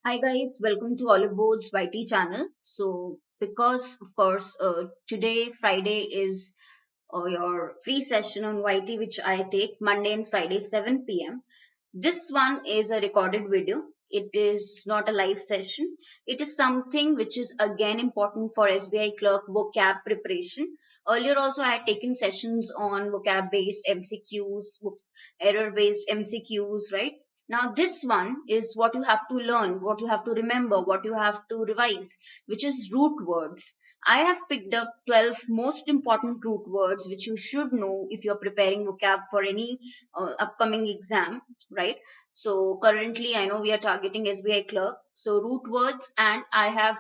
Hi guys, welcome to Oliveboard's YT channel. So, because of course today Friday is your free session on YT, which I take Monday and Friday 7 p.m. This one is a recorded video. It is not a live session. It is something which is again important for SBI Clerk vocab preparation. Earlier also I had taken sessions on vocab based MCQs, error based MCQs, right? Now this one is what you have to learn, what you have to remember, what you have to revise, which is root words. I have picked up 12 most important root words which you should know if you're preparing vocab for any upcoming exam, right? So currently I know we are targeting SBI Clerk. So root words, and I have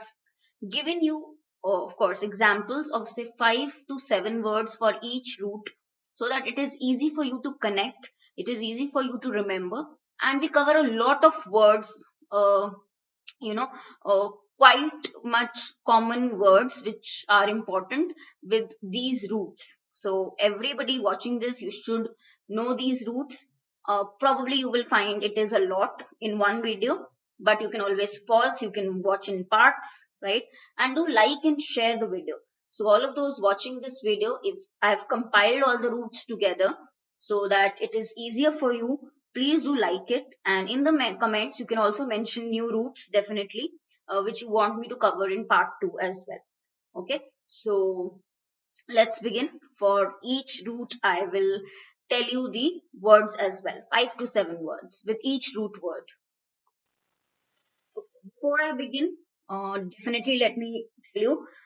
given you, of course, examples of say 5 to 7 words for each root so that it is easy for you to connect, it is easy for you to remember, and we cover a lot of words, you know, quite much common words which are important with these roots. So everybody watching this, you should know these roots. Probably you will find it is a lot in one video, but you can always pause, you can watch in parts, right? And do like and share the video. So all of those watching this video, if I have compiled all the roots together so that it is easier for you, please do like it. And in the comments you can also mention new roots, definitely, which you want me to cover in part 2 as well. Okay, so let's begin. For each root I will tell you the words as well, 5 to 7 words with each root word. Okay. Before I begin, definitely let me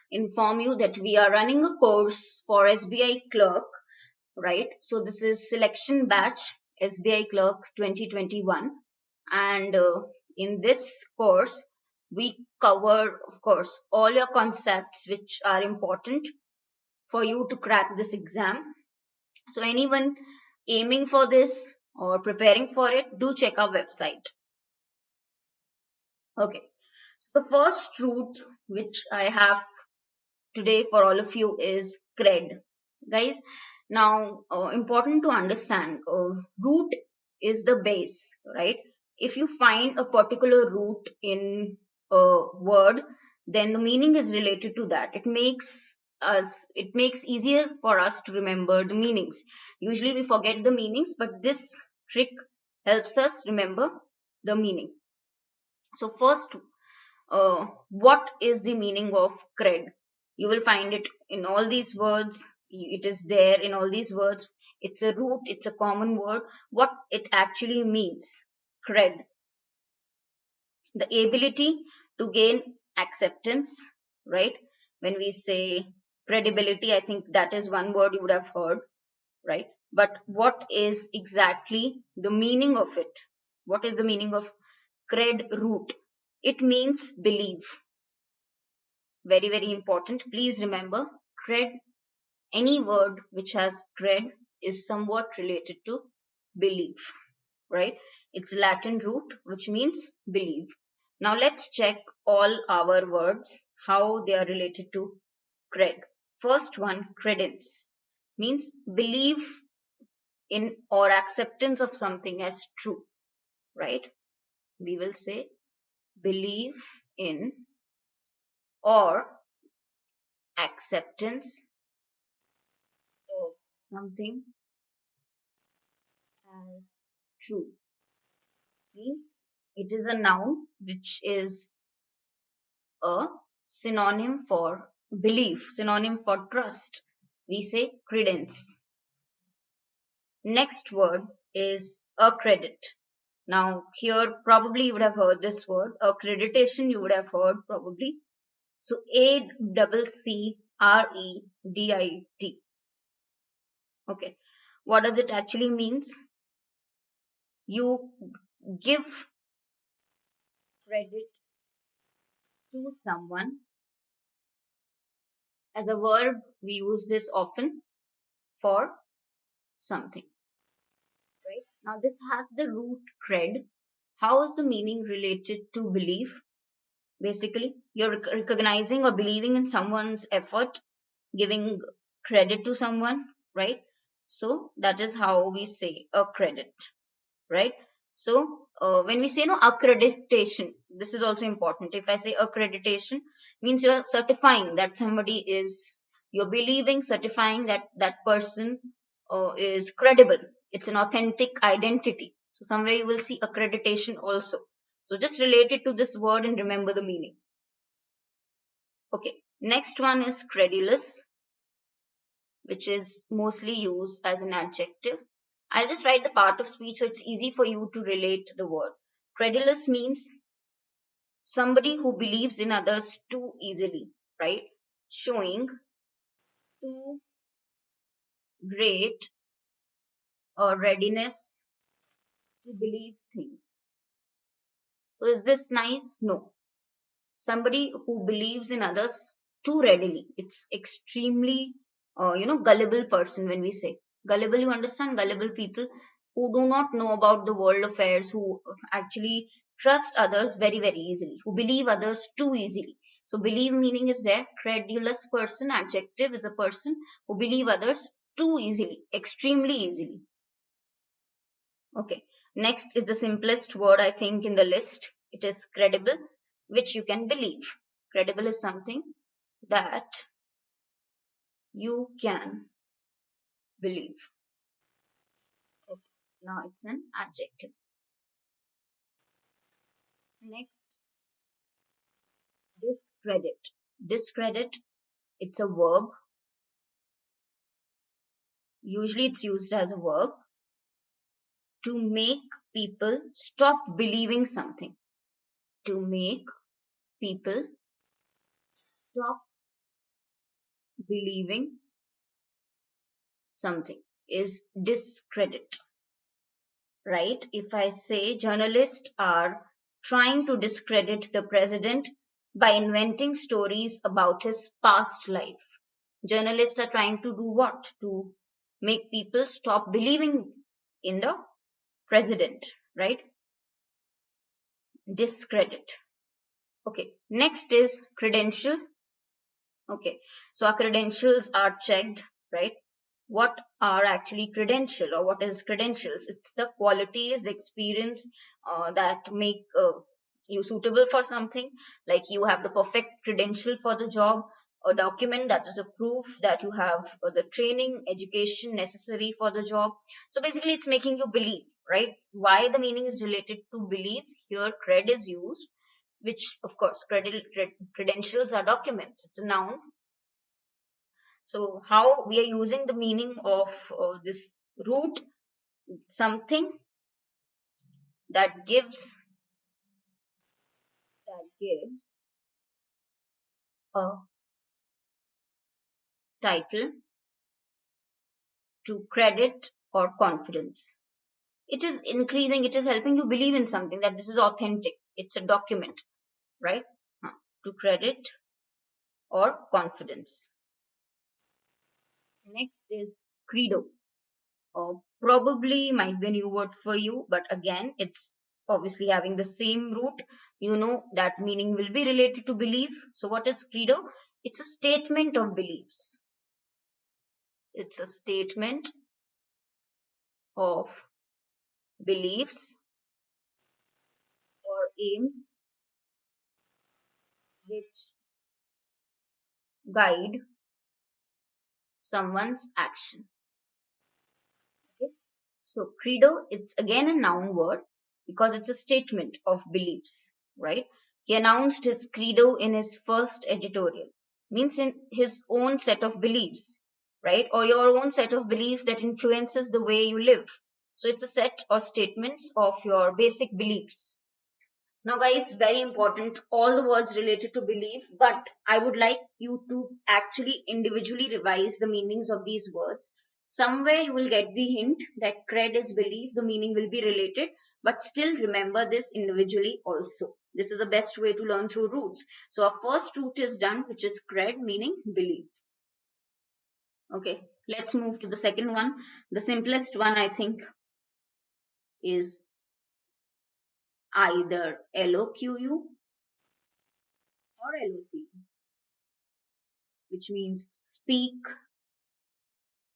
inform you that we are running a course for SBI Clerk, right? So this is selection batch SBI Clerk 2021, and in this course we cover, of course, all your concepts which are important for you to crack this exam. So anyone aiming for this or preparing for it, do check our website. Okay, the first root which I have today for all of you is cred, guys. Now important to understand, root is the base, right? If you find a particular root in a word, then the meaning is related to that. It makes easier for us to remember the meanings. Usually we forget the meanings, but this trick helps us remember the meaning. So first, what is the meaning of cred? You will find it in all these words. It is there in all these words. It's a root, it's a common word. What it actually means, cred, the ability to gain acceptance, right? When we say credibility, I think that is one word you would have heard, right? But what is exactly the meaning of it? What is the meaning of cred root? It means believe. Very, very important. Please remember, cred, any word which has cred is somewhat related to belief, right? It's Latin root, which means believe. Now let's check all our words, how they are related to cred. First one, credence, means believe in or acceptance of something as true, right? We will say believe in or acceptance of something as true, means it is a noun which is a synonym for belief, synonym for trust. We say credence. Next word is accredit. Now here probably you would have heard this word, accreditation you would have heard probably. So ACCREDIT. Okay, what does it actually means? You give credit to someone. As a verb, we use this often for something, right? Now this has the root cred. How is the meaning related to belief? Basically, you're recognizing or believing in someone's effort, giving credit to someone, right? So that is how we say a credit, right? So when we say no accreditation, this is also important. If I say accreditation, means you're certifying that somebody is, you're believing, certifying that that person is credible. It's an authentic identity. So somewhere you will see accreditation also. So just relate it to this word and remember the meaning. Okay, next one is credulous, which is mostly used as an adjective. I'll just write the part of speech so it's easy for you to relate the word. Credulous means somebody who believes in others too easily, right? Showing too great a readiness to believe things. So is this nice? No. Somebody who believes in others too readily. It's extremely, gullible person. When we say gullible, you understand, gullible people who do not know about the world affairs, who actually trust others very, very easily, who believe others too easily. So believe meaning is there. Credulous person, adjective, is a person who believe others too easily, extremely easily. Okay. Next is the simplest word I think in the list. It is credible, which you can believe. Credible is something that you can believe. Okay. Now it's an adjective. Next, discredit. Discredit, it's a verb. Usually it's used as a verb to make people stop believing something. To make people stop believing something is discredit. Right? If I say journalists are trying to discredit the president by inventing stories about his past life. Journalists are trying to do what? To make people stop believing in the president, right? Discredit. Okay. Next is credential. Okay. So our credentials are checked, right? What are actually credential, or what is credentials? It's the qualities, the experience that make you suitable for something. Like you have the perfect credential for the job, a document that is a proof that you have the training, education necessary for the job. So basically it's making you believe, right? Why the meaning is related to believe, here cred is used, which of course credentials are documents, it's a noun. So how we are using the meaning of this root, something that gives a title to credit or confidence. It is increasing, it is helping you believe in something, that this is authentic, it's a document, right? To credit or confidence. Next is credo. Probably might be a new word for you, but again, it's obviously having the same root. You know that meaning will be related to belief. So what is credo? It's a statement of beliefs. It's a statement of beliefs or aims which guide someone's action. Okay? So credo, it's again a noun word because it's a statement of beliefs, right? He announced his credo in his first editorial, means in his own set of beliefs, right? Or your own set of beliefs that influences the way you live. So it's a set or statements of your basic beliefs. Now, guys, very important, all the words related to belief, but I would like you to actually individually revise the meanings of these words. Somewhere you will get the hint that cred is belief, the meaning will be related, but still remember this individually also. This is the best way to learn through roots. So our first root is done, which is cred, meaning belief. Okay, let's move to the second one. The simplest one, I think, is either LOQU or LOC, which means speak,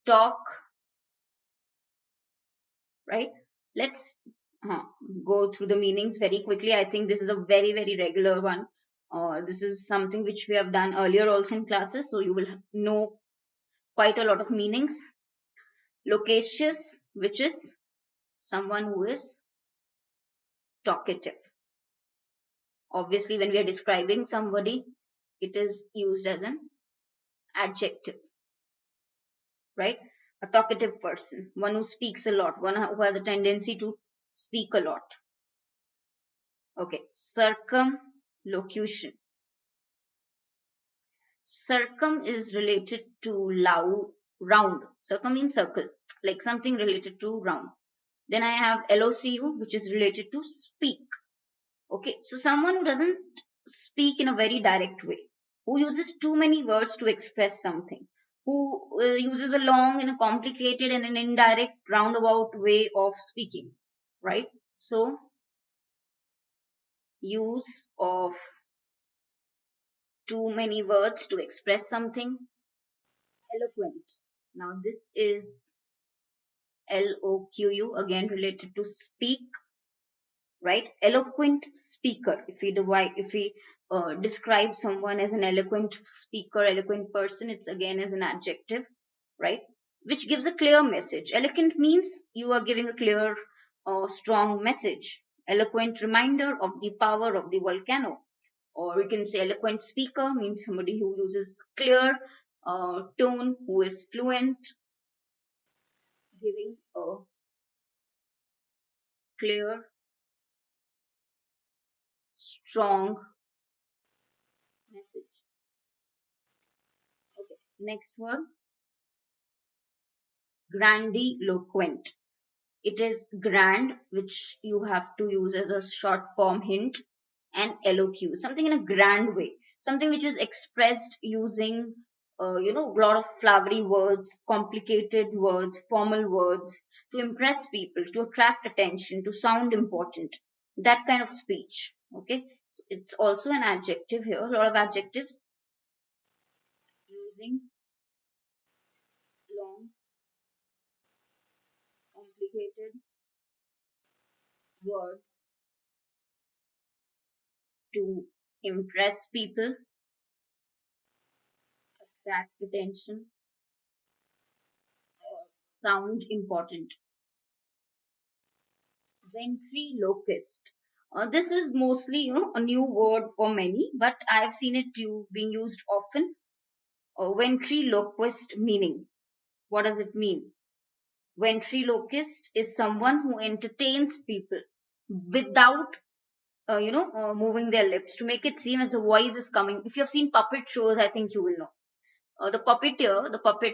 talk, right? Let's go through the meanings very quickly. I think this is a very, very regular one. This is something which we have done earlier also in classes, so you will know quite a lot of meanings. Loquacious, which is someone who is talkative. Obviously, when we are describing somebody, it is used as an adjective, right? A talkative person, one who speaks a lot, one who has a tendency to speak a lot. Okay, circumlocution. Circum is related to round. Circum means circle, like something related to round. Then I have LOCU, which is related to speak. Okay, so someone who doesn't speak in a very direct way, who uses too many words to express something, who uses a long and a complicated and an indirect roundabout way of speaking, right? So, use of too many words to express something. Eloquent. Now, this is LOQU, again related to speak, right? Eloquent speaker. If we describe someone as an eloquent speaker, eloquent person, it's again as an adjective, right? Which gives a clear message. Eloquent means you are giving a clear, strong message. Eloquent reminder of the power of the volcano. Or you can say eloquent speaker means somebody who uses clear tone, who is fluent, giving a clear, strong message. Okay, next word, grandiloquent. It is grand, which you have to use as a short form hint, and eloquent, something in a grand way, something which is expressed using, a lot of flowery words, complicated words, formal words to impress people, to attract attention, to sound important. That kind of speech. Okay, so it's also an adjective here. A lot of adjectives using long, complicated words to impress people, attract attention, sound important. Ventriloquist. This is mostly, a new word for many, but I've seen it being used often. Ventriloquist meaning. What does it mean? Ventriloquist is someone who entertains people without, moving their lips to make it seem as the voice is coming. If you have seen puppet shows, I think you will know. The puppet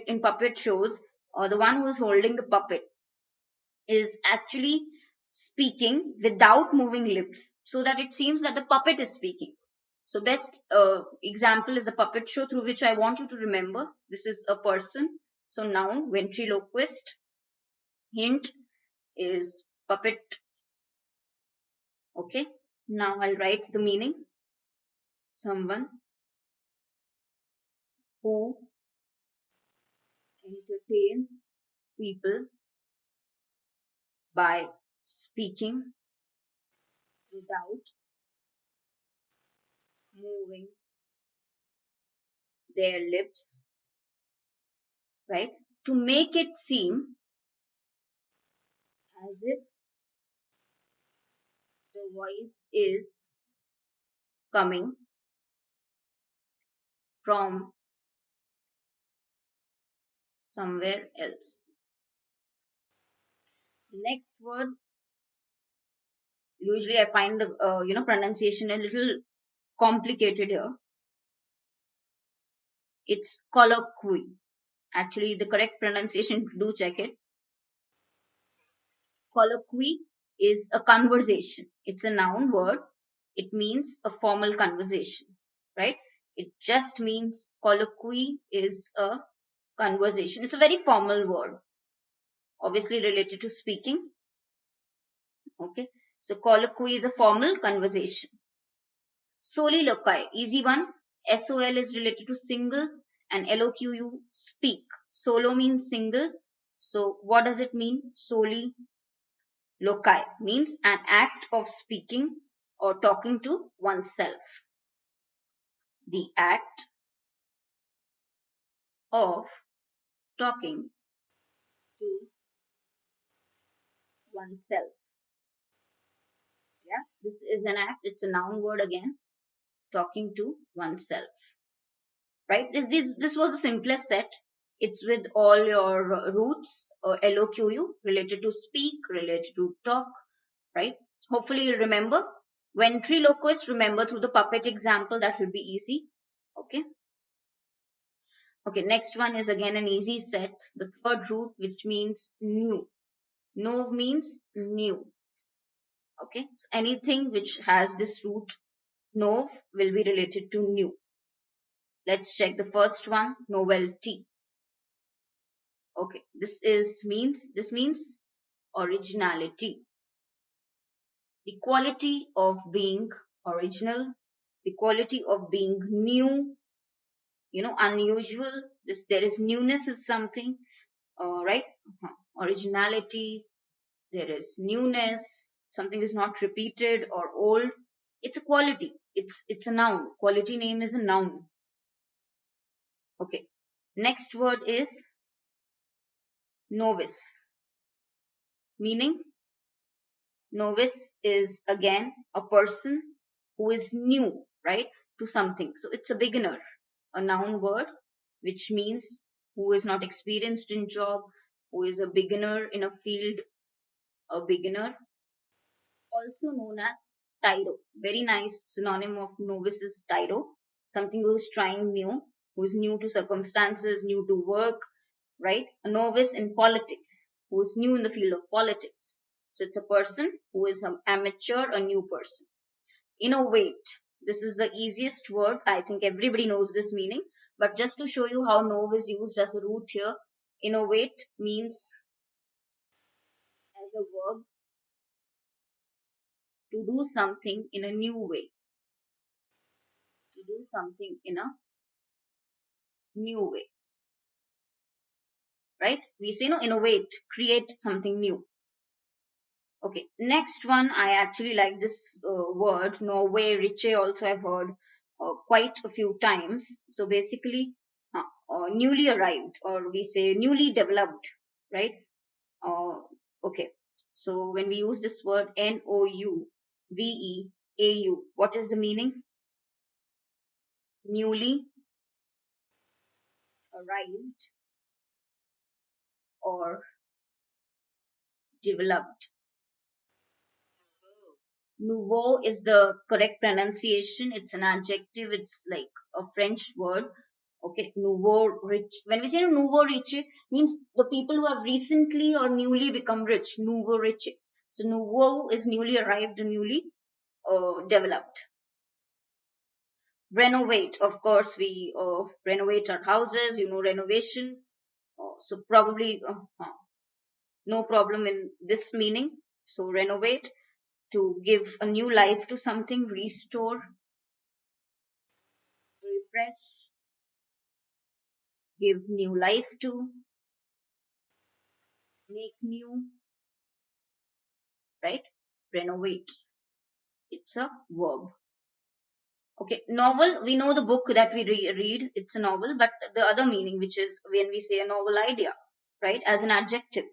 in puppet shows, the one who is holding the puppet is actually speaking without moving lips so that it seems that the puppet is speaking. So best example is a puppet show through which I want you to remember. This is a person. So noun, ventriloquist. Hint is puppet. Okay. Now I'll write the meaning. Someone who entertains people by speaking without moving their lips, right? To make it seem as if the voice is coming from somewhere else. The next word, usually I find the pronunciation a little complicated here. It's colloquy. Actually, the correct pronunciation, do check it. Colloquy is a conversation. It's a noun word. It means a formal conversation, right? It just means colloquy is a conversation. It's a very formal word, obviously related to speaking. Okay, so colloquy is a formal conversation. Soliloquy, easy one. SOL is related to single and LOQU, speak. Solo means single. So what does it mean? Soli Loci means an act of speaking or talking to oneself. The act of talking to oneself. Yeah, this is an act. It's a noun word again. Talking to oneself. Right? This was the simplest set. It's with all your roots, LOQU, related to speak, related to talk, right? Hopefully you'll remember. Ventriloquist, remember through the puppet example, that will be easy. Okay. Okay, next one is again an easy set. The third root, which means new. No means new. Okay, so anything which has this root nov will be related to new. Let's check the first one, novelty. Okay, this means originality. The quality of being original, the quality of being new, unusual. There is newness is something, right? Originality, there is newness, something is not repeated or old. It's a quality. It's a noun. Quality name is a noun. Okay. Next word is novice. Meaning, novice is again a person who is new, right, to something. So it's a beginner, a noun word, which means who is not experienced in job, who is a beginner in a field, a beginner. Also known as tyro. Very nice synonym of novice is tyro. Something who is trying new, who is new to circumstances, new to work, right? A novice in politics, who is new in the field of politics. So it's a person who is an amateur, a new person. Innovate. This is the easiest word. I think everybody knows this meaning. But just to show you how nov is used as a root here, innovate means as a verb to do something in a new way. To do something in a new way. Right? We say no, innovate, create something new. Okay, next one, I actually like this word, Norway, Riche, also I've heard quite a few times. So basically, newly arrived, or we say newly developed, right? Okay, so when we use this word Nouveau, what is the meaning? Newly arrived or developed. Nouveau is the correct pronunciation. It's an adjective. It's like a French word. Okay, nouveau rich. When we say nouveau rich, means the people who have recently or newly become rich. Nouveau rich. So nouveau is newly arrived, newly developed. Renovate. Of course, we renovate our houses. Renovation. So probably no problem in this meaning. So renovate, to give a new life to something, restore, refresh, give new life to, make new, right? Renovate. It's a verb. Okay, novel, we know the book that we read, it's a novel, but the other meaning, which is when we say a novel idea, right, as an adjective.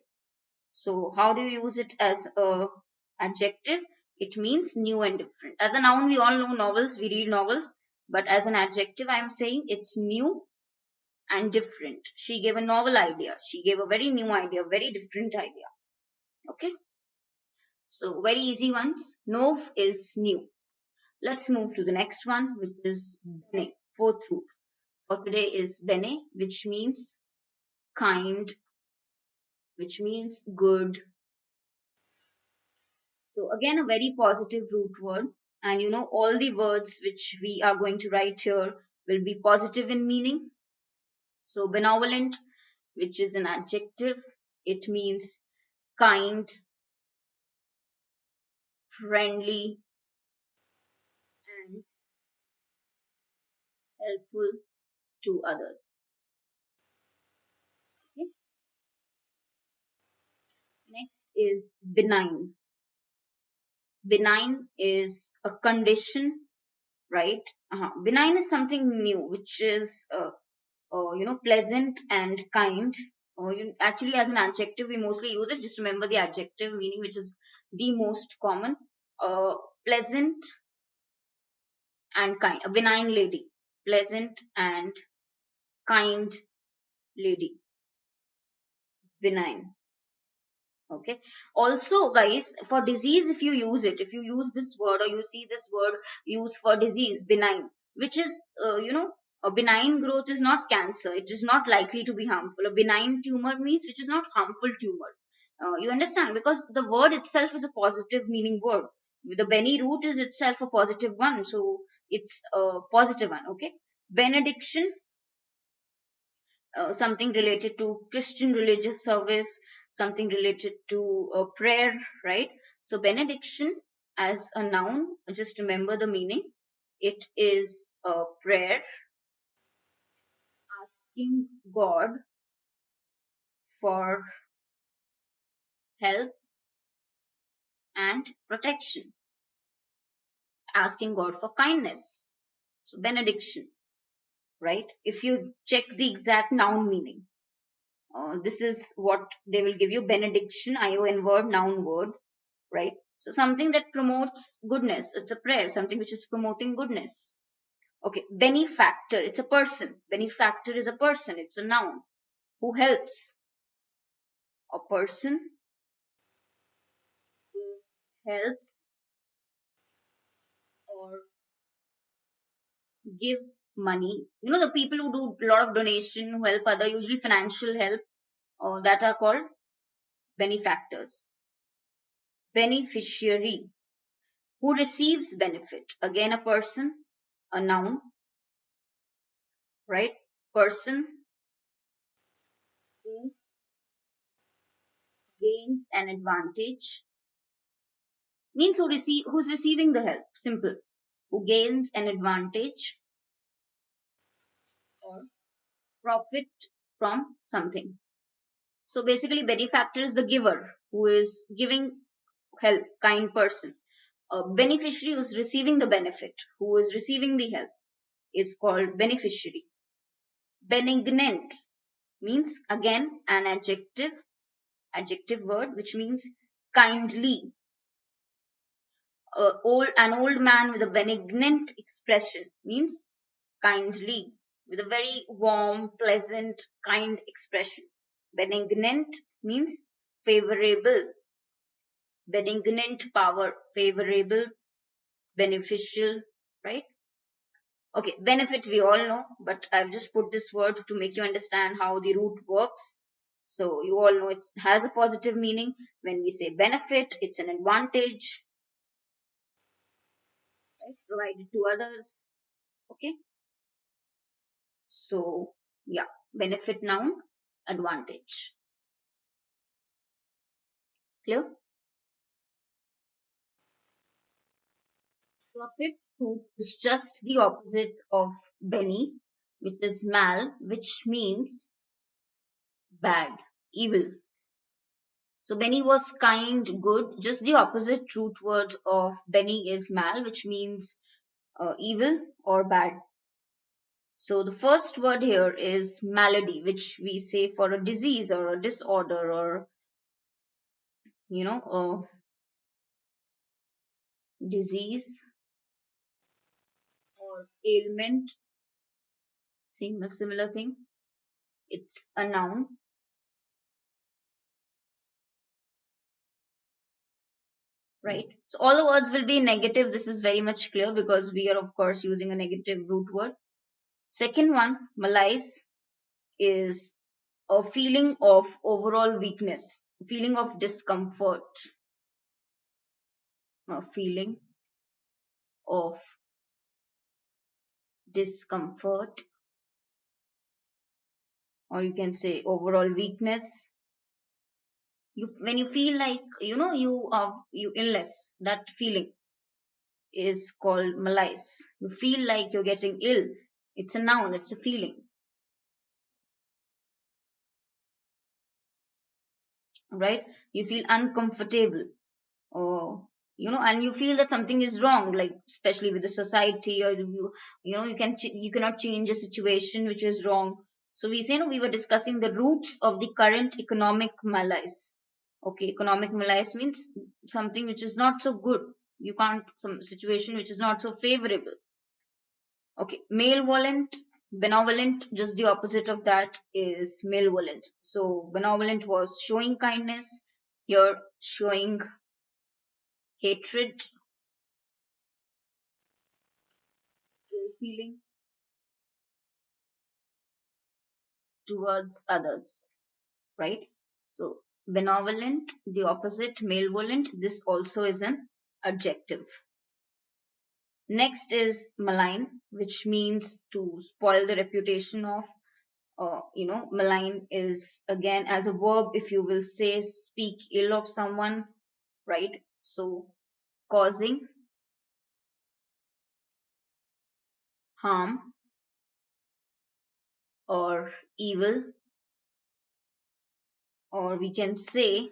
So how do you use it as a adjective? It means new and different. As a noun, we all know novels, we read novels, but as an adjective, I am saying it's new and different. She gave a novel idea. She gave a very new idea, very different idea. Okay. So very easy ones. Nov is new. Let's move to the next one, which is bene. Fourth root for today is bene, which means kind, which means good. So again, a very positive root word. And all the words which we are going to write here will be positive in meaning. So benevolent, which is an adjective, it means kind, friendly, and helpful to others. Okay. Next is benign. Benign is a condition, right? Benign is something new, which is pleasant and kind. Actually, as an adjective, we mostly use it. Just remember the adjective meaning, which is the most common. Pleasant and kind. A benign lady. Pleasant and kind lady. Benign. Okay. Also, guys, for disease, if you use this word or you see this word used for disease, benign, which is, a benign growth is not cancer. It is not likely to be harmful. A benign tumor means which is not harmful tumor. You understand? Because the word itself is a positive meaning word. The Beni root is itself a positive one. So it's a positive one. Okay. Benediction, something related to Christian religious service, something related to prayer, right? So, benediction as a noun, just remember the meaning. It is a prayer asking God for help and protection, asking God for kindness. So, benediction, right? If you check the exact noun meaning, this is what they will give you: benediction, ION word, noun word, right? So something that promotes goodness. It's a prayer, something which is promoting goodness. Okay, benefactor, it's a person. Benefactor is a person, it's a noun. Who helps? A person who helps or gives money. You know, the people who do a lot of donation, who help other, usually financial help, that are called benefactors. Beneficiary, who receives benefit. Again, a person, a noun, right? Person who gains an advantage means who's receiving the help. Simple. Who gains an advantage or profit from something. So basically, benefactor is the giver who is giving help, kind person. A beneficiary who's receiving the benefit, who is receiving the help, is called beneficiary. Benignant means again an adjective word, which means kindly. An old man with a benignant expression means kindly, with a very warm, pleasant, kind expression. Benignant means favorable. Benignant power, favorable, beneficial, right? Okay, benefit we all know, but I've just put this word to make you understand how the root works. So you all know it has a positive meaning. When we say benefit, it's an advantage, right, provided to others. Okay. So, yeah, benefit noun, advantage. Clear? So, a fifth root is just the opposite of Beni, which is mal, which means bad, evil. So, Beni was kind, good. Just the opposite root word of Beni is mal, which means evil or bad. So, the first word here is malady, which we say for a disease or a disorder or, a disease or ailment. Same, a similar thing. It's a noun. Right? So all the words will be negative. This is very much clear because we are, of course, using a negative root word. Second one, malaise, is a feeling of overall weakness, feeling of discomfort, a feeling of discomfort, or you can say overall weakness. When you feel like you illness, that feeling is called malaise. You feel like you're getting ill. It's a noun, it's a feeling. right? You feel uncomfortable, or and you feel that something is wrong, like especially with the society, or you cannot change a situation which is wrong. So we say, no, we were discussing the roots of the current economic malaise. Okay, economic malaise means something which is not so good. You can't, some situation which is not so favorable. Okay, malevolent, benevolent, just the opposite of that is malevolent. So benevolent was showing kindness, you're showing hatred, ill feeling towards others, right? So benevolent, the opposite, malevolent, this also is an adjective. Next is malign, which means to spoil the reputation of. Malign is again as a verb, if you will say speak ill of someone, right? So causing harm or evil, or we can say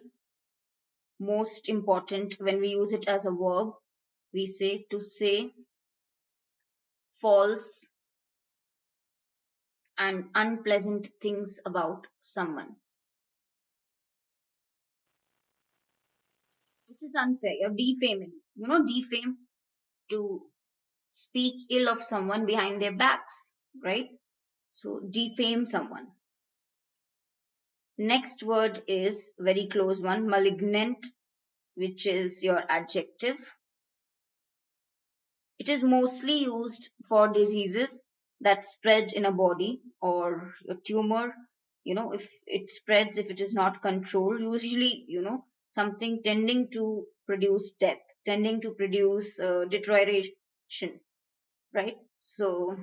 most important when we use it as a verb, we say to say false and unpleasant things about someone, which is unfair. You're defaming. Defame, to speak ill of someone behind their backs, right? So defame someone. Next word is very close one, malignant, which is your adjective. It is mostly used for diseases that spread in a body, or a tumor. If it spreads, if it is not controlled, usually, something tending to produce death, tending to produce deterioration, right? So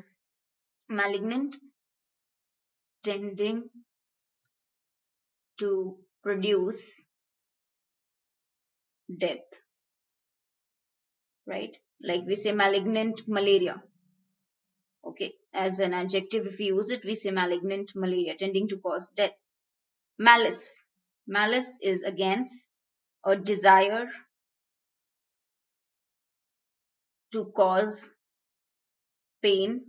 malignant, tending to produce death, right? Like we say malignant malaria. Okay, as an adjective, if we use it, we say malignant malaria, tending to cause death. Malice. Malice is again a desire to cause pain,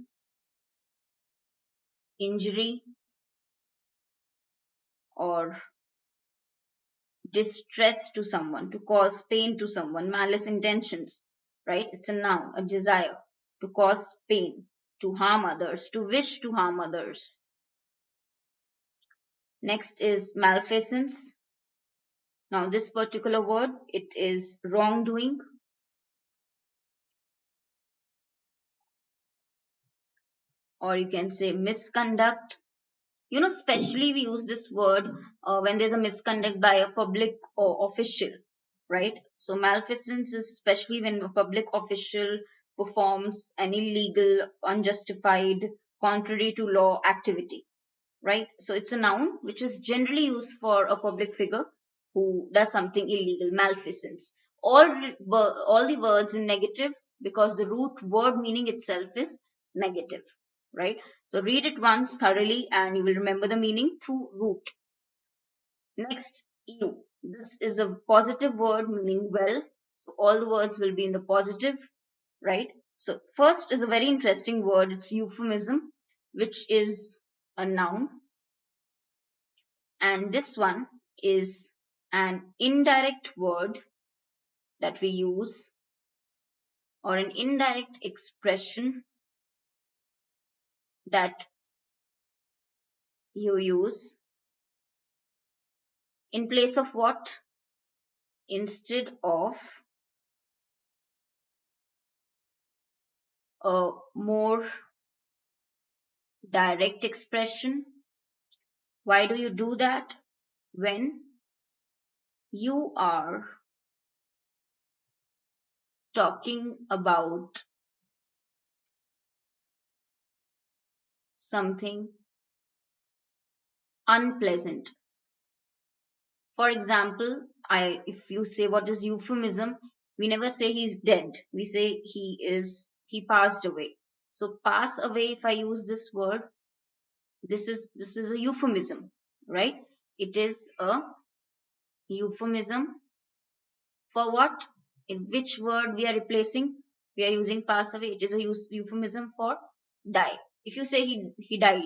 injury, or distress to someone, to cause pain to someone. Malice intentions, right? It's a noun, a desire to cause pain, to harm others, to wish to harm others. Next is malfeasance. Now, this particular word, it is wrongdoing, or you can say misconduct. Especially we use this word when there's a misconduct by a public or official, right? So malfeasance is especially when a public official performs an illegal, unjustified, contrary to law activity, right? So it's a noun which is generally used for a public figure who does something illegal, malfeasance. All the words in negative, because the root word meaning itself is negative, right? So read it once thoroughly and you will remember the meaning through root. Next, you. This is a positive word meaning well. So all the words will be in the positive, right? So first is a very interesting word. It's euphemism, which is a noun. And this one is an indirect word that we use, or an indirect expression that you use in place of what? Instead of a more direct expression. Why do you do that? When you are talking about something unpleasant. For example, if you say what is euphemism, we never say he's dead. We say he passed away. So pass away, if I use this word, this is a euphemism, right? It is a Euphemism for what? In which word we are replacing? We are using pass away. It is a euphemism for die. If you say he died,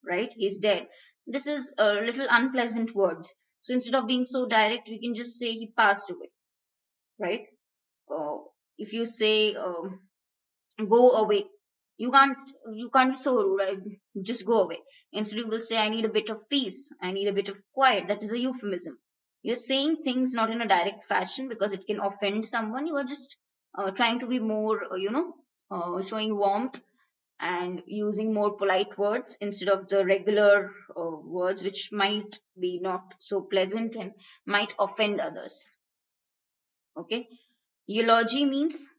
right? He's dead. This is a little unpleasant words. So instead of being so direct, we can just say he passed away, right? Uh, if you say go away, you can't be so rude. Just go away. Instead, you will say I need a bit of peace. I need a bit of quiet. That is a euphemism. You're saying things not in a direct fashion because it can offend someone. You are just trying to be more, showing warmth and using more polite words instead of the regular words which might be not so pleasant and might offend others. Okay. Eulogy means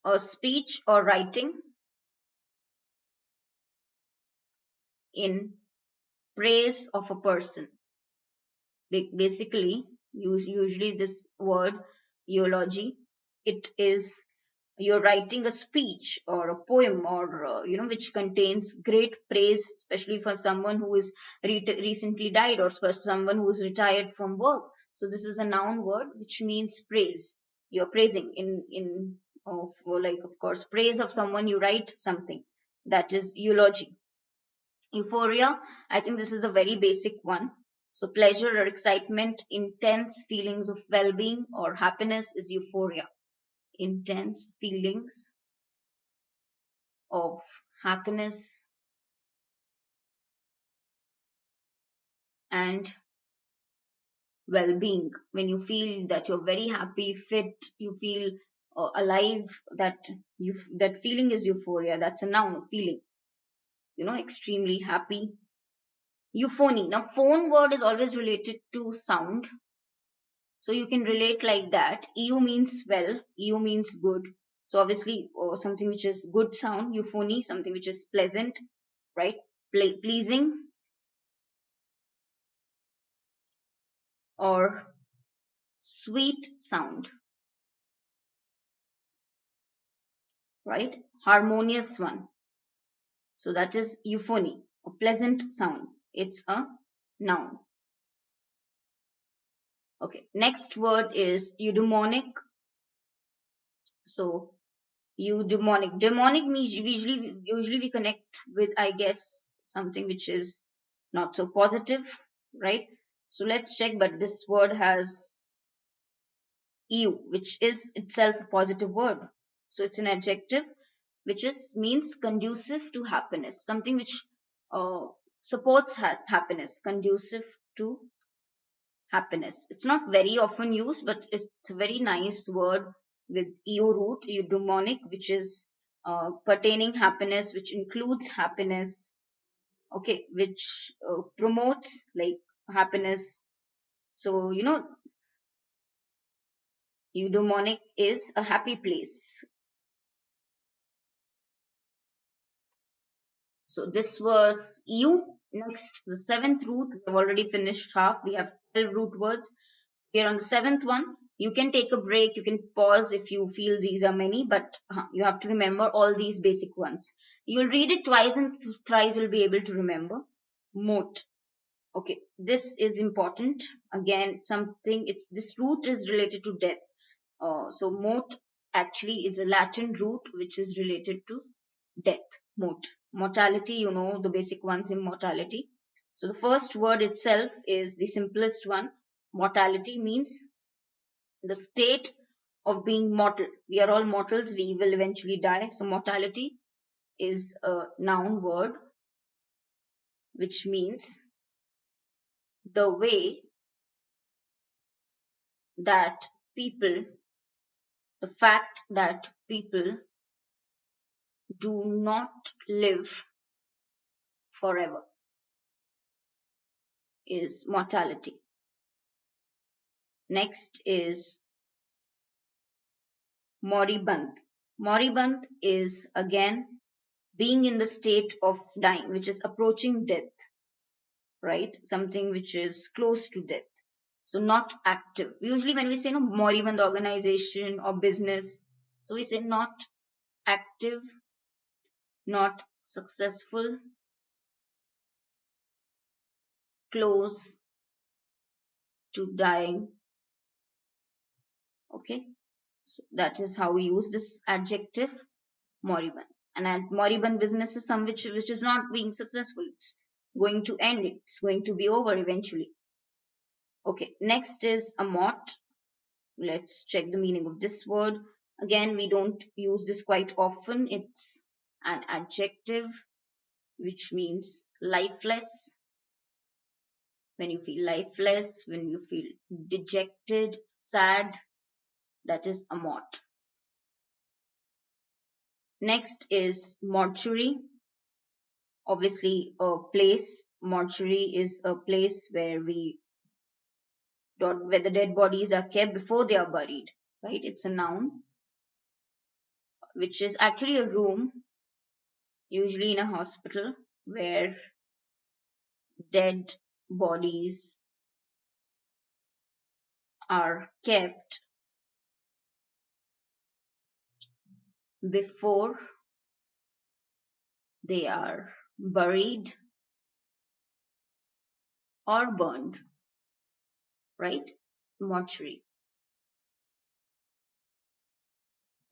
a speech or writing in praise of a person. Basically, usually this word eulogy, it is you're writing a speech or a poem or which contains great praise, especially for someone who is recently died or someone who is retired from work. So this is a noun word which means praise. You're praising in of like of course praise of someone. You write something, that is eulogy. Euphoria, I think this is a very basic one. So pleasure or excitement, intense feelings of well-being or happiness is euphoria. Intense feelings of happiness and well-being. When you feel that you're very happy, fit, you feel alive, that feeling is euphoria. That's a noun, a feeling. Extremely happy. Euphony. Now, phone word is always related to sound. So you can relate like that. EU means well, EU means good. So obviously, something which is good sound, euphony, something which is pleasant, right? Pleasing or sweet sound, right? Harmonious one. So that is euphony, a pleasant sound. It's a noun. Okay, next word is eudaimonic. So eudaimonic. Demonic means usually we connect with, I guess, something which is not so positive, right? So let's check, but this word has eu, which is itself a positive word. So it's an adjective which means conducive to happiness, something which supports happiness, conducive to happiness. It's not very often used, but it's a very nice word with eo root, eudaimonic, which is pertaining happiness, which includes happiness, okay, which promotes like happiness. So eudaimonic is a happy place. So this was eu. Next, the seventh root. We have already finished half. We have 12 root words. We are on the seventh one. You can take a break. You can pause if you feel these are many, but you have to remember all these basic ones. You'll read it twice and thrice you'll be able to remember. Moat. Okay, this is important. Again, this root is related to death. So moat actually is a Latin root which is related to death. Moat. Mortality, the basic ones in mortality. So the first word itself is the simplest one. Mortality means the state of being mortal. We are all mortals. We will eventually die. So mortality is a noun word which means the way that people, the fact that people do not live forever is mortality. Next is moribund. Moribund is again being in the state of dying, which is approaching death, right? Something which is close to death. So not active. Usually when we say moribund organization or business, so we say not active, not successful, close to dying. Okay, so that is how we use this adjective moribund. And moribund business is some which is not being successful. It's going to end. It's going to be over eventually. Okay, next is amort. Let's check the meaning of this word. Again, we don't use this quite often. It's an adjective which means lifeless. When you feel lifeless, when you feel dejected, sad, that is amort. Next is mortuary. Obviously, a place. Mortuary is a place where where the dead bodies are kept before they are buried, right? It's a noun, which is actually a room, usually in a hospital, where dead bodies are kept before they are buried or burned, right? Mortuary.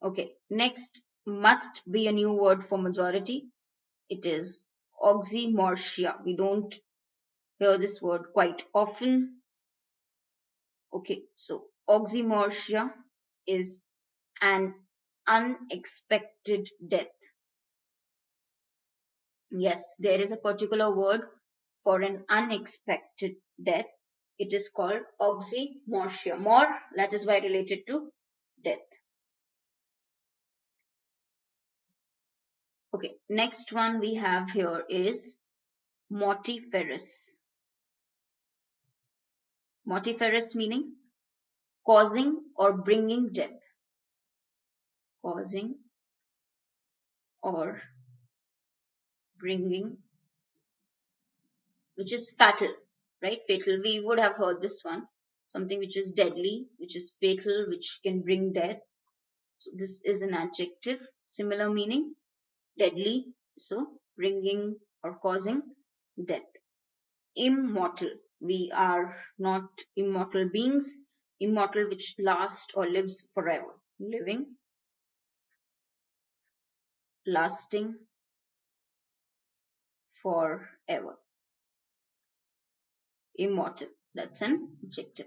Okay, next must be a new word for majority. It is oxymortia. We don't hear this word quite often. Okay, so oxymortia is an unexpected death. Yes, there is a particular word for an unexpected death. It is called oxymortia. More, that is why related to death. Okay, next one we have here is mortiferous. Mortiferous meaning causing or bringing death. Causing or bringing, which is fatal, right? Fatal, we would have heard this one. Something which is deadly, which is fatal, which can bring death. So this is an adjective, similar meaning, deadly, so bringing or causing death. Immortal, we are not immortal beings. Immortal, which lasts or lives forever. Living, lasting forever. Immortal, that's an adjective.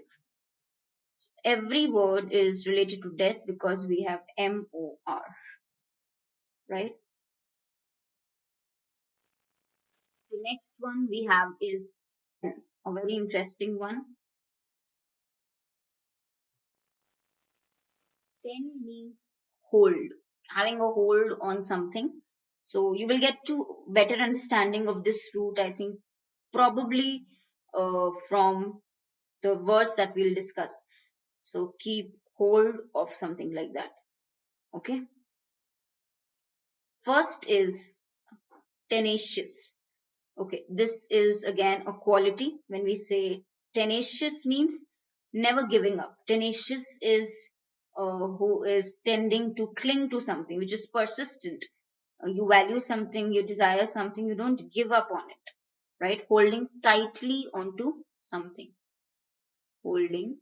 So every word is related to death because we have M-O-R, right? The next one we have is a very interesting one. Ten means hold, having a hold on something. So you will get to better understanding of this root, I think, probably from the words that we'll discuss. So keep hold of something like that. Okay. First is tenacious. Okay, this is again a quality. When we say tenacious means never giving up. Tenacious is who is tending to cling to something, which is persistent. You value something, you desire something, you don't give up on it, right? Holding tightly onto something. Holding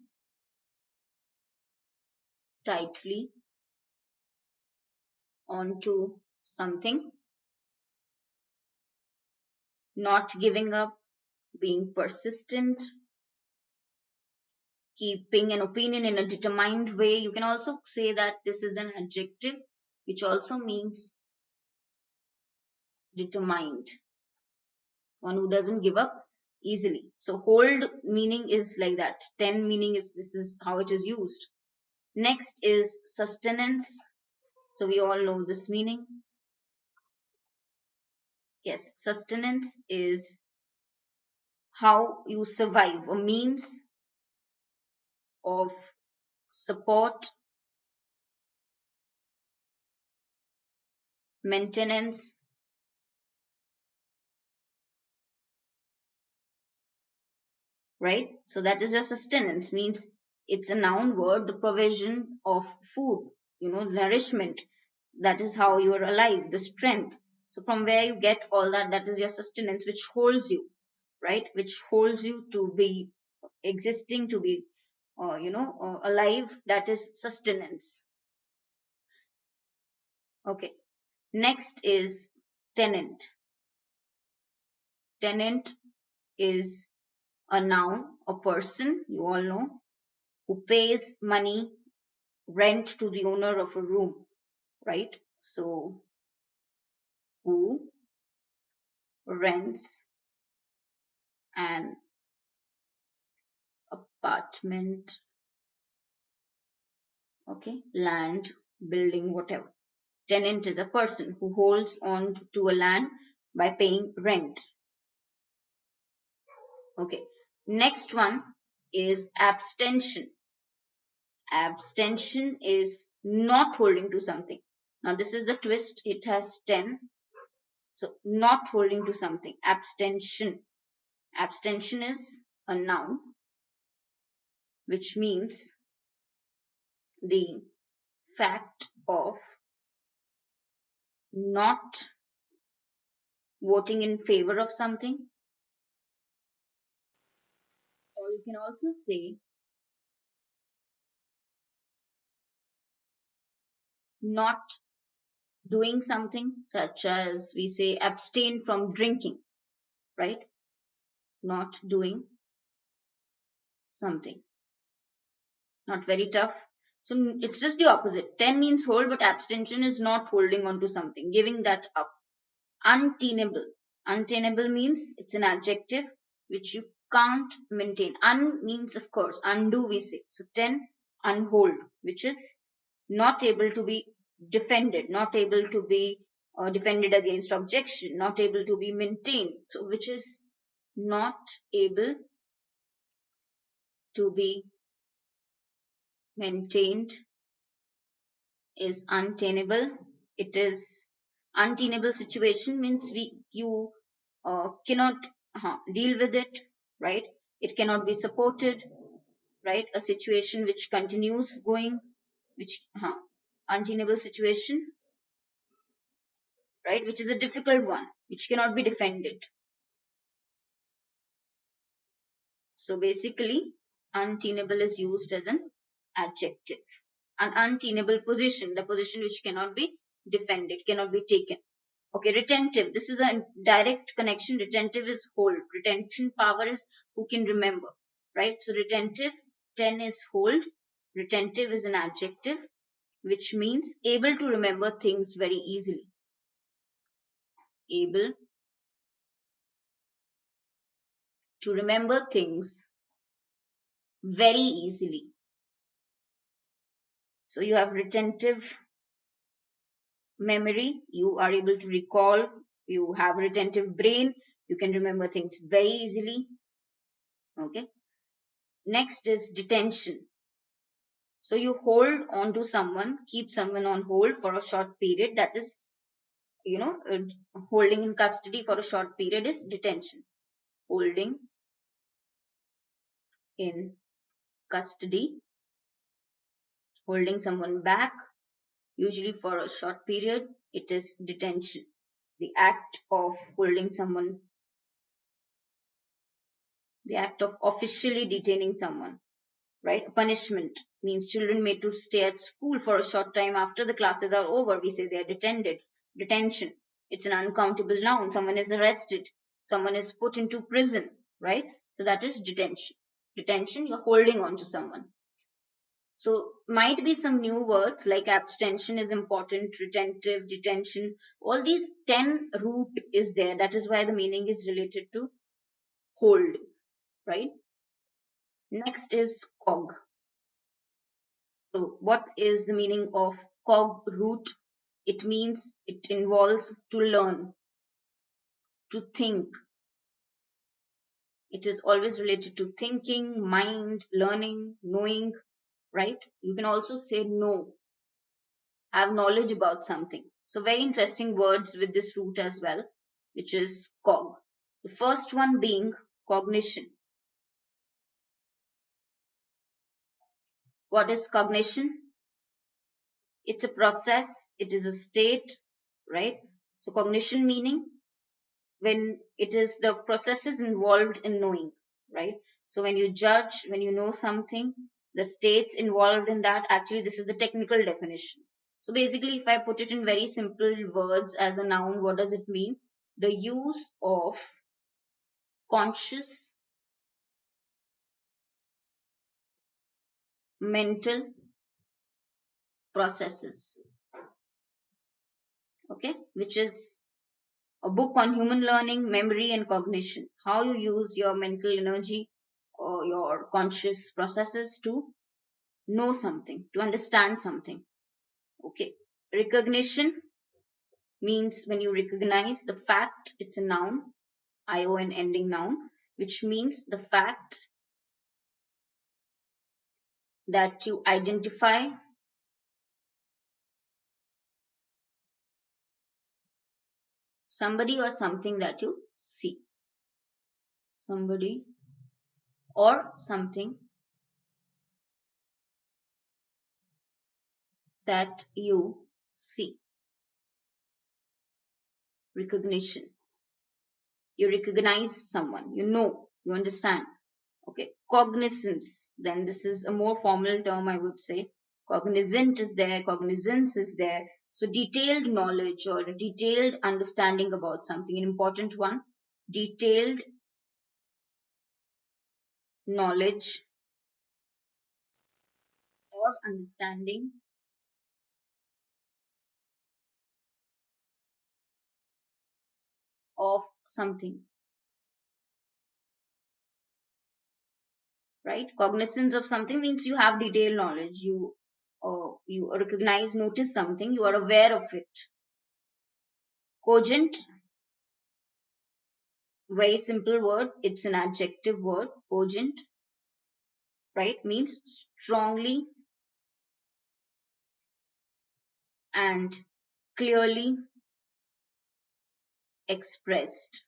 tightly onto something. Not giving up, being persistent, keeping an opinion in a determined way. You can also say that this is an adjective which also means determined, one who doesn't give up easily. So hold meaning is like that. Ten meaning is, this is how it is used. Next is sustenance. So we all know this meaning. Yes, sustenance is how you survive, a means of support, maintenance, right? So that is your sustenance, means it's a noun word, the provision of food, nourishment. That is how you are alive, the strength. So from where you get all that, that is your sustenance, which holds you, right? Which holds you to be existing, to be alive, that is sustenance. Okay, next is tenant. Tenant is a noun, a person, you all know, who pays money, rent to the owner of a room, right? So who rents an apartment, okay, land, building, whatever. Tenant is a person who holds on to a land by paying rent. Okay. Next one is abstention. Abstention is not holding to something. Now this is the twist. It has 10. So not holding to something. Abstention. Abstention is a noun, which means the fact of not voting in favor of something. Or you can also say not doing something, such as we say abstain from drinking, right? Not doing something. Not very tough. So it's just the opposite. 10 means hold, but abstention is not holding on to something, giving that up. Untenable. Untenable means it's an adjective which you can't maintain. Un means, of course, undo we say. So 10, unhold, which is not able to be defended, not able to be defended against objection, not able to be maintained. So which is not able to be maintained is untenable. It is untenable situation means you cannot deal with it, right? It cannot be supported, right? A situation which continues going, which untenable situation, right? Which is a difficult one, which cannot be defended. So basically, untenable is used as an adjective. An untenable position, the position which cannot be defended, cannot be taken. Okay, retentive. This is a direct connection. Retentive is hold. Retention power is who can remember, right? So retentive, 10 is hold. Retentive is an adjective, which means able to remember things very easily. Able to remember things very easily. So you have retentive memory. You are able to recall. You have retentive brain. You can remember things very easily. Okay. Next is detention. So you hold on to someone, keep someone on hold for a short period. That is, holding in custody for a short period is detention. Holding in custody, holding someone back, usually for a short period, it is detention. The act of holding someone, the act of officially detaining someone, right? Punishment means children made to stay at school for a short time after the classes are over. We say they are detented. Detention, it's an uncountable noun. Someone is arrested. Someone is put into prison, right? So that is detention. Detention, you're holding on to someone. So might be some new words like abstention is important, retentive, detention. All these 10 root is there. That is why the meaning is related to hold, right? Next is cog. So what is the meaning of cog root? It means it involves to learn, to think. It is always related to thinking, mind, learning, knowing, right? You can also say know, have knowledge about something. So very interesting words with this root as well, which is cog. The first one being cognition. What is cognition? It's a process, it is a state, right? So cognition meaning when it is the processes involved in knowing, right? So when you judge, when you know something, the states involved in that, actually this is the technical definition. So basically, if I put it in very simple words as a noun, what does it mean? The use of conscious mental processes, okay, which is a book on human learning, memory, and cognition. How you use your mental energy or your conscious processes to know something, to understand something. Okay. Recognition means when you recognize the fact, it's a noun, ION ending noun, which means the fact that you identify somebody or something that you see. Somebody or something that you see. Recognition. You recognize someone, you know, you understand. Okay. Cognizance. Then this is a more formal term, I would say. Cognizant is there, cognizance is there. So detailed knowledge or a detailed understanding about something, an important one. Detailed knowledge or understanding of something, right? Cognizance of something means you have detailed knowledge. You recognize, notice something, you are aware of it. Cogent, very simple word. It's an adjective word. Cogent, right? Means strongly and clearly expressed.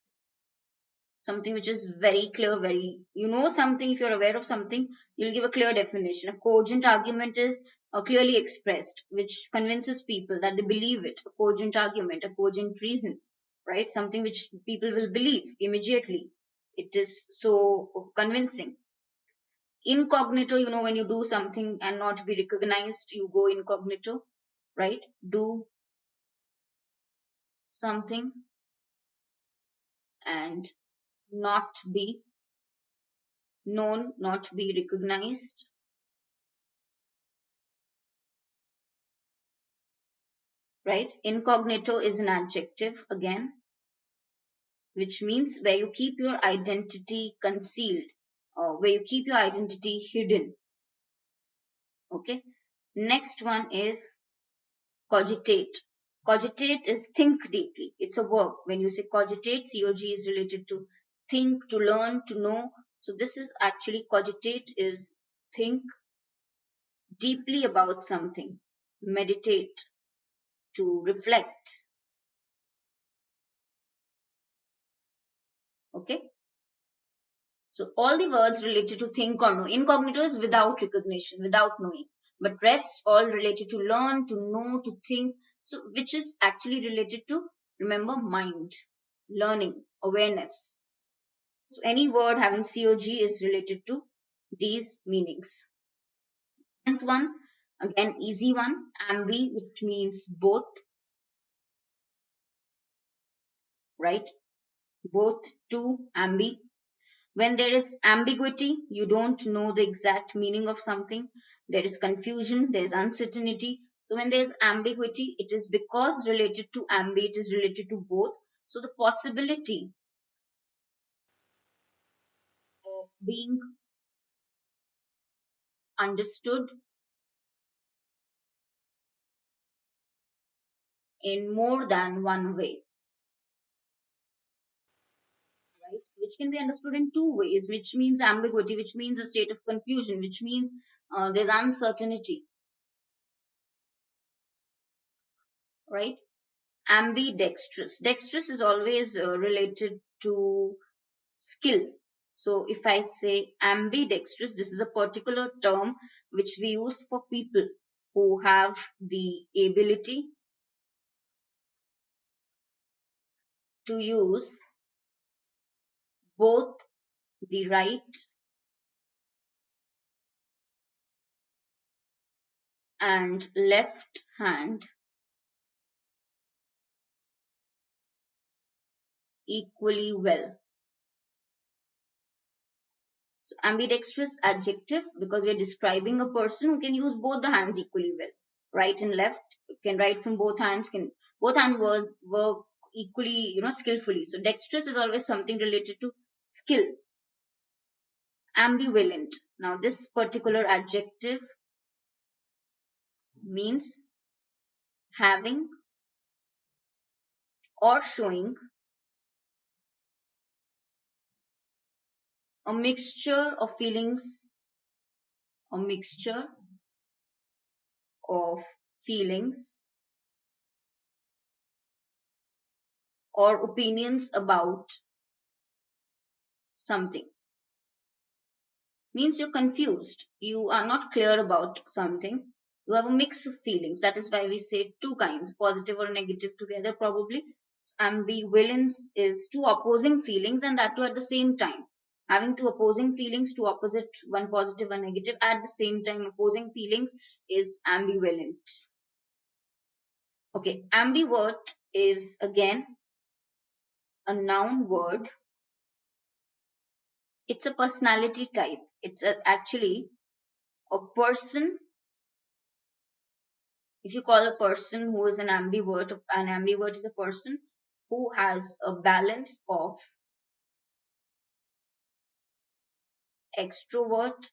Something which is very clear, very, you know something, if you're aware of something, you'll give a clear definition. A cogent argument is clearly expressed, which convinces people that they believe it. A cogent argument, a cogent reason, right? Something which people will believe immediately. It is so convincing. Incognito, you know, when you do something and not be recognized, you go incognito, right? Do something and not be known, not be recognized, right? Incognito is an adjective again, which means where you keep your identity concealed, or where you keep your identity hidden. Okay. Next one is cogitate. Cogitate is think deeply. It's a verb. When you say cogitate, COG is related to think, to learn, to know. So this is actually cogitate is think deeply about something, meditate, to reflect. Okay. So all the words related to think or know. Incognito is without recognition, without knowing. But rest all related to learn, to know, to think. So which is actually related to, remember, mind, learning, awareness. So any word having COG is related to these meanings. And one, again, easy one, ambi, which means both, right? Both, two, ambi. When there is ambiguity, you don't know the exact meaning of something. There is confusion, there is uncertainty. So when there is ambiguity, it is because related to ambi, it is related to both. So the possibility of being understood in more than one way, right? Which can be understood in two ways, which means ambiguity, which means a state of confusion, which means there's uncertainty, right? Ambidextrous. Dexterous is always related to skill. So if I say ambidextrous, this is a particular term which we use for people who have the ability to use both the right and left hand equally well. So ambidextrous adjective because we're describing a person who can use both the hands equally well. Right and left, can write from both hands, can both hands work equally, skillfully. So dexterous is always something related to skill. Ambivalent. Now this particular adjective means having or showing a mixture of feelings, a mixture of feelings or opinions about something. Means you're confused, you are not clear about something, you have a mix of feelings. That is why we say two kinds, positive or negative together probably. Ambivalence is two opposing feelings, and that too at the same time. Having two opposing feelings, two opposite, one positive, one negative, at the same time opposing feelings is ambivalent. Okay, ambivert is again a noun word. It's a personality type. It's actually a person. If you call a person who is an ambivert is a person who has a balance of extrovert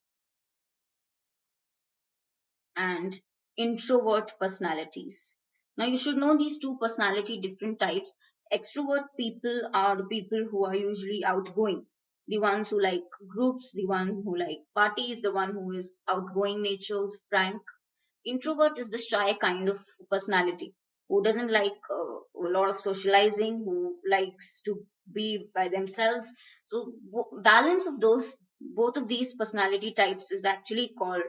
and introvert personalities. Now you should know these two personality different types. Extrovert people are the people who are usually outgoing, the ones who like groups, the one who like parties, the one who is outgoing natures, frank. Introvert is the shy kind of personality who doesn't like a lot of socializing, who likes to be by themselves. So balance of those, both of these personality types is actually called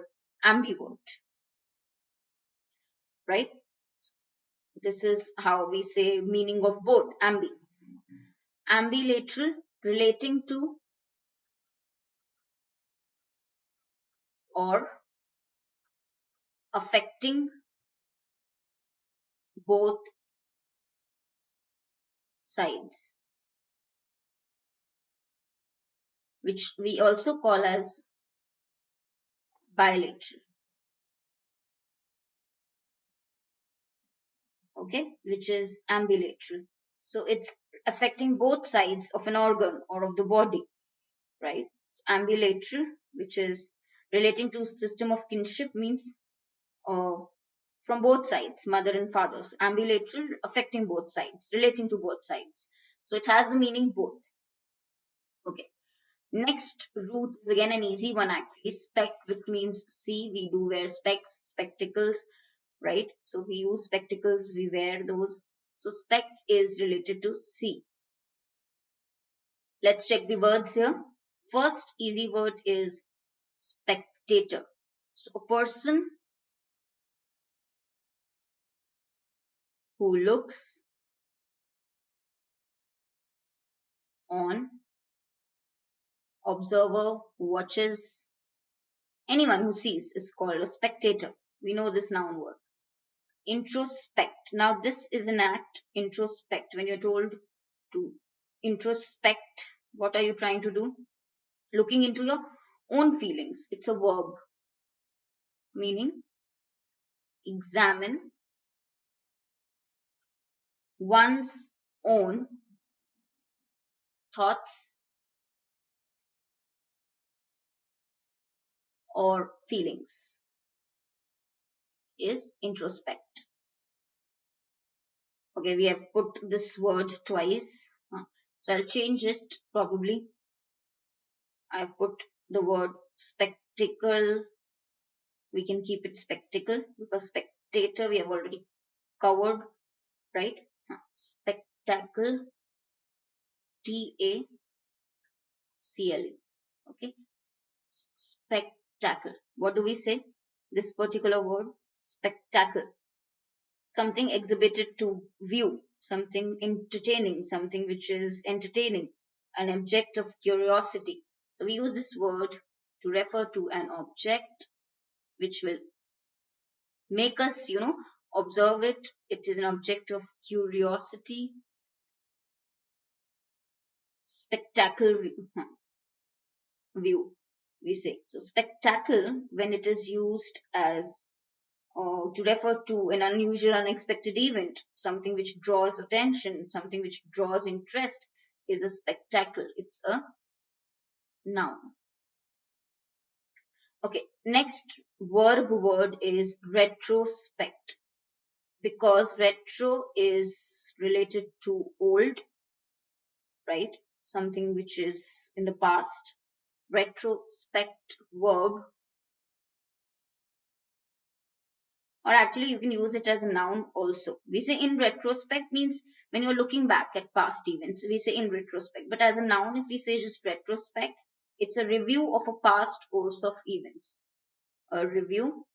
ambivert, right? This is how we say meaning of both. Ambilateral, relating to or affecting both sides, which we also call as bilateral. Okay, which is ambilateral. So it's affecting both sides of an organ or of the body, right? So ambilateral, which is relating to system of kinship, means uh, from both sides, mother and fathers. Ambilateral, affecting both sides, relating to both sides. So it has the meaning both. Okay. Next root is again an easy one actually. Spec, which means see. We do wear specs, spectacles, right? So we use spectacles, we wear those. So spec is related to see. Let's check the words here. First easy word is spectator. So a person who looks on, observer who watches, anyone who sees is called a spectator. We know this noun word. Introspect. Now this is an act, introspect. When you're told to introspect, what are you trying to do? Looking into your own feelings. It's a verb, meaning examine one's own thoughts or feelings is introspect. Okay, we have put this word twice. So I'll change it probably. I put the word spectacle. We can keep it spectacle because spectator we have already covered, right? Spectacle, TACLE. Okay, spectacle. What do we say? This particular word, spectacle. Something exhibited to view, something entertaining, something which is entertaining, an object of curiosity. So we use this word to refer to an object which will make us, observe it. It is an object of curiosity, spectacle view, we say. So spectacle, when it is used as to refer to an unusual, unexpected event, something which draws attention, something which draws interest, is a spectacle. It's a noun. Okay, next verb word is retrospect, because retro is related to old, right? Something which is in the past. Retrospect verb, or actually you can use it as a noun also. We say in retrospect means when you're looking back at past events, we say in retrospect. But as a noun, if we say just retrospect, it's a review of a past course of events. A review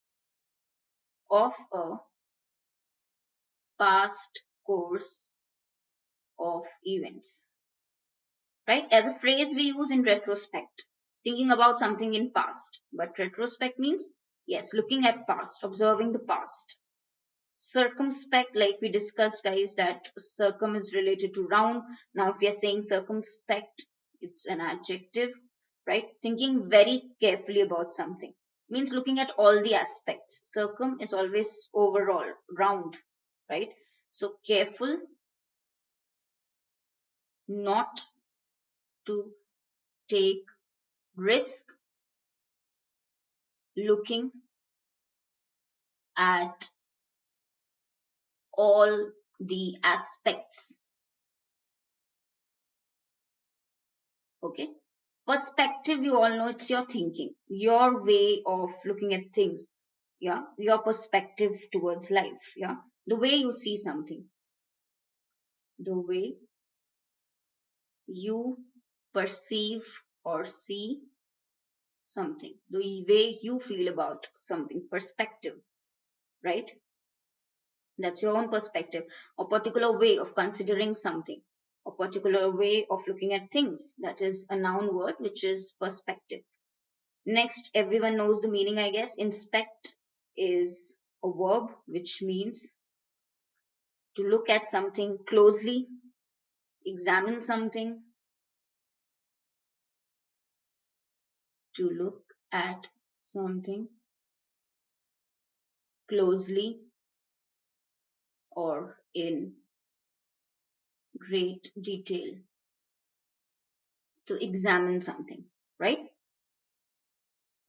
of a past course of events, right? As a phrase we use in retrospect, thinking about something in past. But retrospect means, yes, looking at past, observing the past. Circumspect, like we discussed, guys, that circum is related to round. Now if we are saying circumspect, it's an adjective, right? Thinking very carefully about something, means looking at all the aspects. Circum is always overall, round, right? So careful not to take risk, looking at all the aspects. Okay. Perspective, you all know, it's your thinking, your way of looking at things. Yeah. Your perspective towards life. Yeah. The way you see something. The way you perceive or see something. The way you feel about something. Perspective. Right? That's your own perspective. A particular way of considering something. A particular way of looking at things. That is a noun word, which is perspective. Next, everyone knows the meaning, I guess. Inspect is a verb which means to look at something closely, examine something, to look at something closely or in great detail. To examine something, right?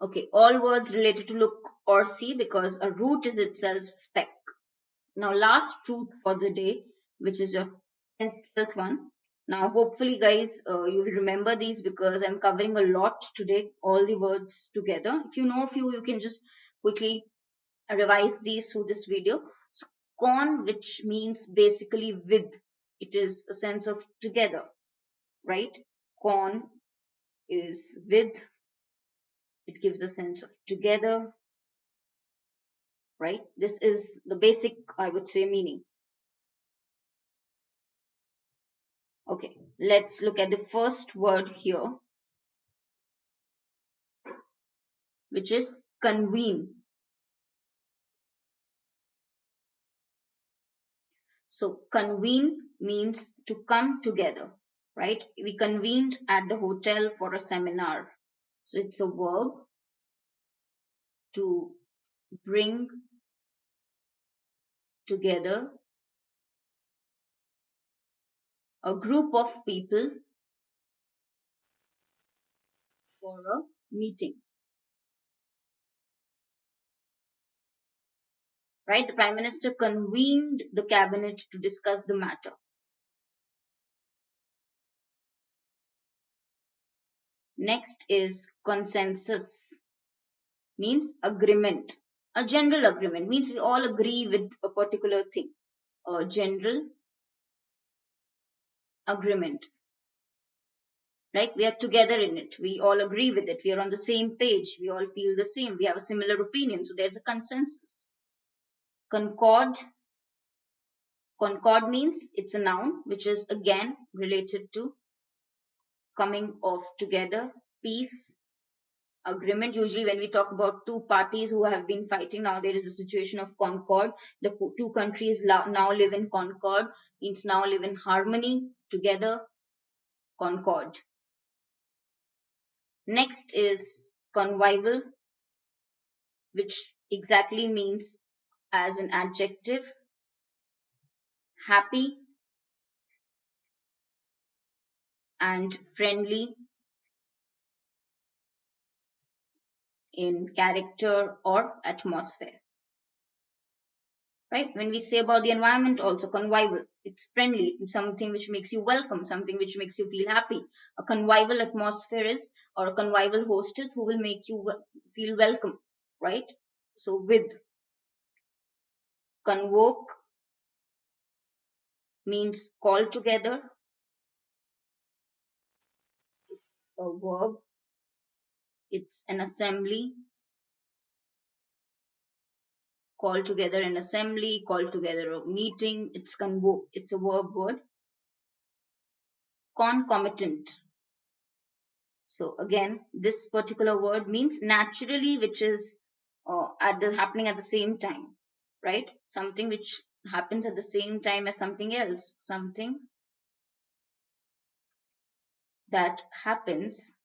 Okay, all words related to look or see, because a root is itself spec. Now, last root for the day, which is your 10th one. Now, hopefully, guys, you'll remember these because I'm covering a lot today, all the words together. If you know a few, you can just quickly revise these through this video. So, con, which means basically with, it is a sense of together, right? Con is with, it gives a sense of together, right? This is the basic, I would say, meaning. Okay, let's look at the first word here, which is convene. So convene means to come together, right? We convened at the hotel for a seminar. So it's a verb to bring together a group of people for a meeting. Right? The Prime Minister convened the cabinet to discuss the matter. Next is consensus, means agreement. A general agreement means we all agree with a particular thing. A general agreement. Right? We are together in it. We all agree with it. We are on the same page. We all feel the same. We have a similar opinion. So there's a consensus. Concord. Concord means it's a noun, which is again related to coming of together, peace, agreement. Usually when we talk about two parties who have been fighting, now there is a situation of concord. The two countries now live in concord, means now live in harmony together, concord. Next is convivial, which exactly means as an adjective, happy and friendly in character or atmosphere. Right? When we say about the environment, also convivial, it's friendly, something which makes you welcome, something which makes you feel happy. A convivial atmosphere is, or a convivial host is, who will make you feel welcome, right? So with, convoke means call together. It's a verb. It's an assembly. Call together an assembly, call together a meeting. It's convoke. It's a verb word. Concomitant. So again, this particular word means naturally, which is happening at the same time, right? Something which happens at the same time as something else, something that happens.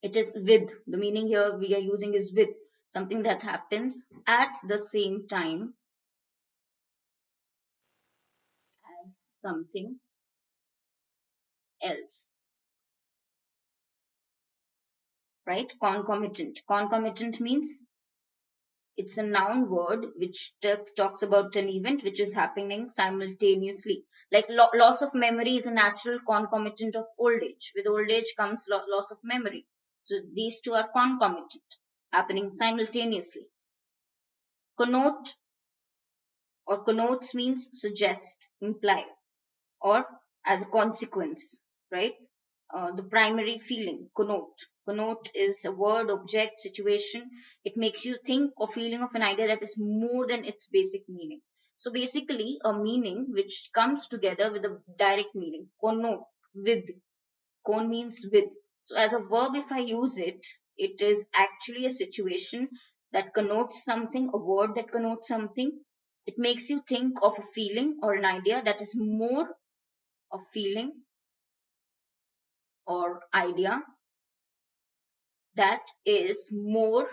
It is with, the meaning here we are using is with, something that happens at the same time as something else, right? Concomitant. Concomitant means it's a noun word which talks about an event which is happening simultaneously. Like loss of memory is a natural concomitant of old age. With old age comes loss of memory. So these two are concomitant, happening simultaneously. Connote or connotes means suggest, imply, or as a consequence, right? The primary feeling, connote. Connote is a word, object, situation. It makes you think or feeling of an idea that is more than its basic meaning. So basically, a meaning which comes together with a direct meaning. Connote, with. Con means with. So as a verb, if I use it, it is actually a situation that connotes something, a word that connotes something. It makes you think of a feeling or an idea that is more a feeling or idea that is more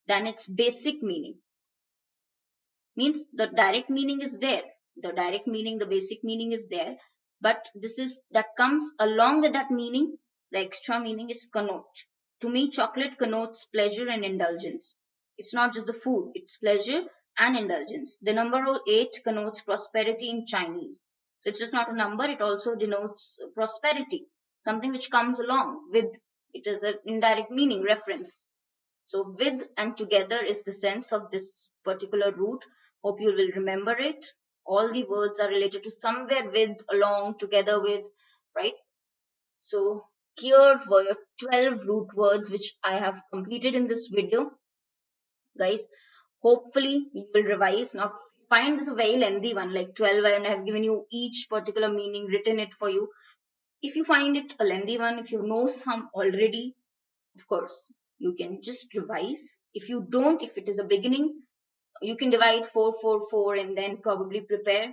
than its basic meaning. Means the direct meaning is there. The direct meaning, the basic meaning is there. But this is, that comes along with that meaning, the extra meaning is connote. To me, chocolate connotes pleasure and indulgence. It's not just the food, it's pleasure and indulgence. The number 8 connotes prosperity in Chinese. So it's just not a number, it also denotes prosperity. Something which comes along with, it is an indirect meaning, reference. So with and together is the sense of this particular root. Hope you will remember it. All the words are related to somewhere with, along, together with, right? So here were your 12 root words which I have completed in this video. Guys, hopefully you will revise. Now find this a very lengthy one, like 12, and I have given you each particular meaning, written it for you. If you find it a lengthy one, if you know some already, of course, you can just revise. If you don't, if it is a beginning, you can divide 4, 4, 4 and then probably prepare.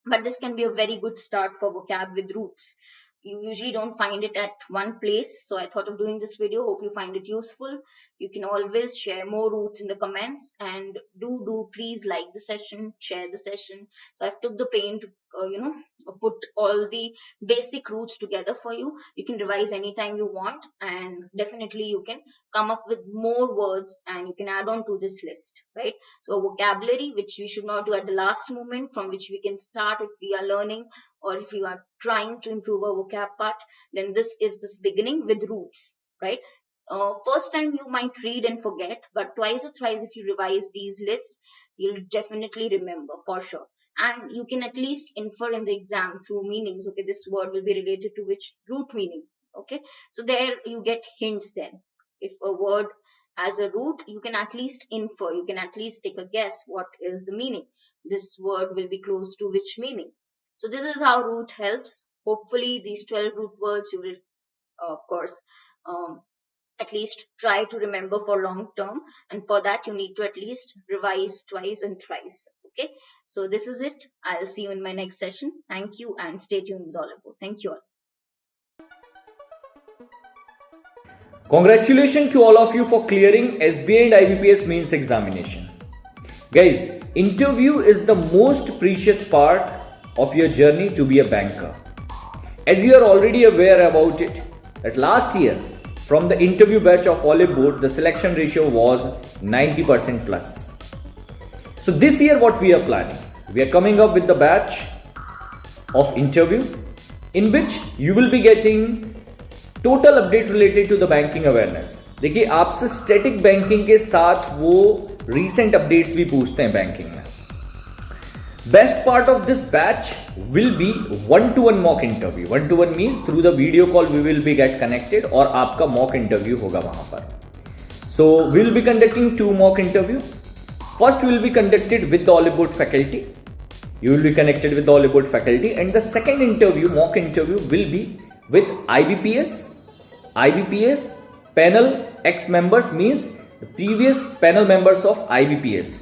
But this can be a very good start for vocab with roots. You usually don't find it at one place. So I thought of doing this video. Hope you find it useful. You can always share more roots in the comments, and do please like the session, share the session. So I've took the pain to, put all the basic roots together for you. You can revise anytime you want, and definitely you can come up with more words and you can add on to this list, right? So vocabulary, which we should not do at the last moment, from which we can start if we are learning or if you are trying to improve our vocab part, then this is this beginning with roots, right? First time you might read and forget, but twice or thrice if you revise these lists, you'll definitely remember for sure. And you can at least infer in the exam through meanings. Okay, this word will be related to which root meaning. Okay, so there you get hints then. If a word has a root, you can at least infer, you can at least take a guess what is the meaning. This word will be close to which meaning. So this is how root helps. hopefully these 12 root words you will, of course, at least try to remember for long term, and for that you need to at least revise twice and thrice. Okay, so this is it. I'll see you in my next session. Thank you, and stay tuned with Oliveboard. Thank you all. Congratulations to all of you for clearing SBI and IBPS mains examination. Guys, interview is the most precious part of your journey to be a banker. As you are already aware about it, that last year from the interview batch of Oliveboard, the selection ratio was 90% plus. So this year what we are planning? We are coming up with the batch of interview in which you will be getting total update related to the banking awareness. देखिए, आपसे static banking के साथ वो recent updates भी पूछते हैं banking में. Best part of this batch will be 1-to-1 mock interview. 1-to-1 means through the video call we will be get connected और आपका मॉक इंटरव्यू होगा वहां पर. So we will be conducting 2 mock interview. First will be conducted with the Oliveboard faculty. You will be connected with the Oliveboard faculty, and the second interview, mock interview, will be with IBPS panel X members, means the previous panel members of IBPS.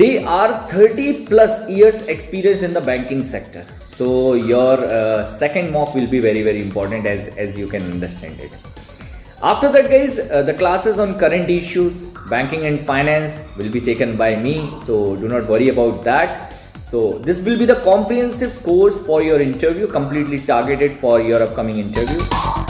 They are 30 plus years experienced in the banking sector. So your second mock will be very, very important, as you can understand it. After that, guys, the classes on current issues, banking and finance will be taken by me. So do not worry about that. So this will be the comprehensive course for your interview, completely targeted for your upcoming interview.